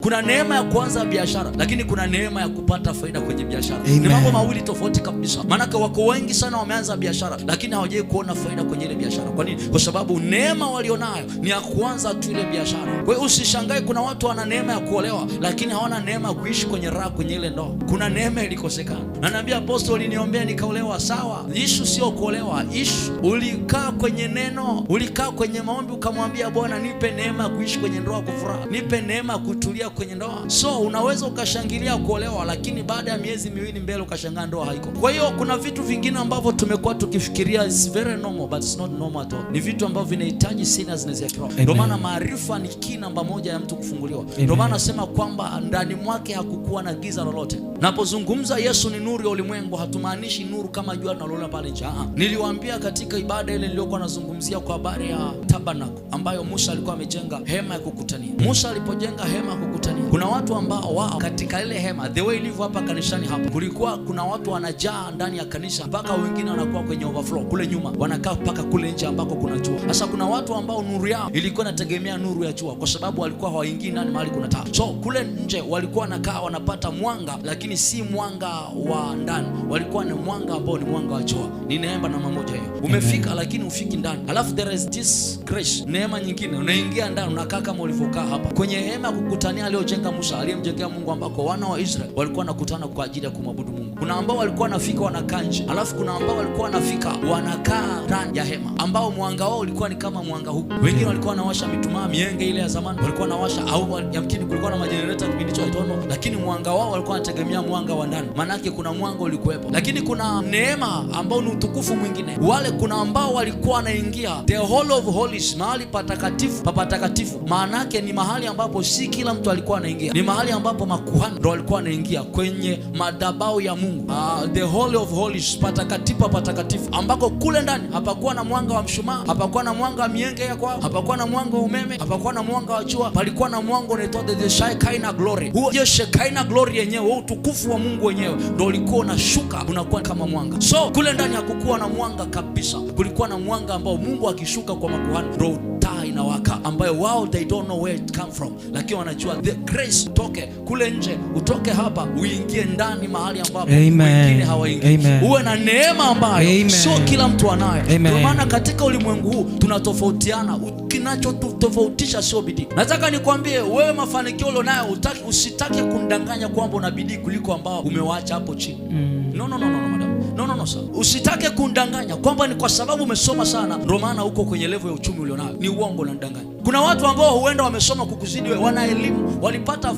Kuna neema ya kuanza biashara, lakini kuna neema ya kupata faida kwenye biashara. Ni mambo mawili tofauti kabisa. Maanake wako wengi sana wameanza biashara, lakini hawajai kuona faida kwenye ile biashara. Kwa nini? Kwa sababu neema walionayo ni ya kuanza tu ile biashara. Kwa hiyo usishangae kuna watu wana neema ya kuolewa, lakini hawana neema ya kuishi kwenye raha kwenye ile ndoa. Kuna neema ilikosekana. Na naambia apostoli, nioniombea nikaolewa. Sawa, issue sio kuolewa, issue ulikaa kwenye neno, ulikaa kwenye maombi ukamwambia Bwana, nipe neema ya kuishi kwenye ndoa kwa furaha, nipe neema ya kutulia kwenye ndoa. So unaweza ukashangilia kuolewa, lakini baada ya miezi miwili mbele ukashangaa ndoa haiko. Kwa hiyo kuna vitu vingine ambavyo tumekuwa tukifikiria is very normal, but it's not normal at all. Ni vitu ambavyo vinahitaji seriousness ya kiroho. Ndio maana maarifa ni key namba moja ya mtu kufunguliwa. Ndio maana nasema kwamba ndani mwake hakukuwa na giza lolote. Napozungumza Yesu ni nuru ya ulimwengu, hatumaanishi nuru kama jua linaloona pale nje. Niliwaambia katika ibada ile niliyokuwa nazungumzia kwa habari ya tabernacle ambayo Musa alikuwa amejenga hema ya kukutania. Musa alipojenga hema ya kukutania, kuna watu ambao wao katika ile hema, the way ilivyo hapa kanisani hapa, kulikuwa kuna watu wanajaa ndani ya kanisa mpaka wengine wanakuwa kwenye overflow kule nyuma, wanakaa mpaka kule nje ambako kuna jua. Sasa kuna watu ambao nuru yao ilikuwa inategemea nuru ya jua, kwa sababu walikuwa hawaingii ndani mahali kuna taa. So kule nje walikuwa wanakaa wanapata mwanga, lakini si mwanga wa ndani, walikuwa ni mwanga ambao ni mwanga wa jua. Ni neema namba moja hiyo. Umefika lakini ufiki ndani. Alafu there is this grace, neema nyingine, unaingia ndani unakaa kama ulivyokaa hapa kwenye hema kukutania aliyojenga Musa, aliyemjengea Mungu, ambako wana wa Israeli walikuwa wanakutana kwa ajili ya kumwabudu Mungu. Kuna ambao walikuwa wanafika wanakaa nje, alafu kuna ambao walikuwa wanafika wanakaa ndani ya hema, ambao mwanga wao ulikuwa ni kama mwanga huu. Wengine walikuwa wanawasha mitumaa, mienge ile ya zamani walikuwa wanawasha, au yamkini kulikuwa na majenereta kipindi cha itono, lakini mwanga wao walikuwa wanategemea mwanga wa ndani. Maana yake kuna mwanga ulikuwepo. Lakini kuna neema ambao ni utukufu mwingine. Wale kuna ambao walikuwa wanaingia the Holy of Holies, mahali patakatifu pa patakatifu. Maana yake ni mahali ambapo si kila mtu alikuwa anaingia. Ni mahali ambapo makuhani ndio walikuwa wanaingia kwenye madhabahu ya Mungu. The Holy of Holies, patakatifu pa patakatifu, ambako kule ndani hapakuwa na mwanga wa mshumaa, hapakuwa na mwanga wa mienge ya kwao, hapakuwa na mwanga wa umeme, hapakuwa na mwanga wa jua. Palikuwa na mwanga unaitwa the Shekinah glory. Huo hiyo Shekinah glory yenyewe, utukufu wa Mungu wenyewe ndio ulikuwa unashuka unakuwa kama mwanga. So kule ndani hakukuwa na mwanga kabisa. Kulikuwa na mwanga ambao Mungu akishuka kwa makuhani ndio taa inawaka, ambayo wao they don't know where it come from, lakini wanajua the grace. Toke kule nje, utoke hapa uingie ndani mahali ambapo wengine hawaingii. Uwe na neema ambayo sio kila mtu anayo. Kwa maana katika ulimwengu huu tunatofautiana. Kinachotofautisha sio bidii. Nataka nikwambie wewe, mafanikio ulionayo usitake kundanganya kwamba una bidii kuliko ambao umewaacha hapo chini. No, madam. No, sir. Usitake kundanganya kwamba ni kwa sababu umesoma sana ndio maana uko kwenye level ya uchumi ulionayo. Ni uongo, unadanganya. Kuna watu ambao huenda wamesoma kukuzidi wewe, wana elimu, walipata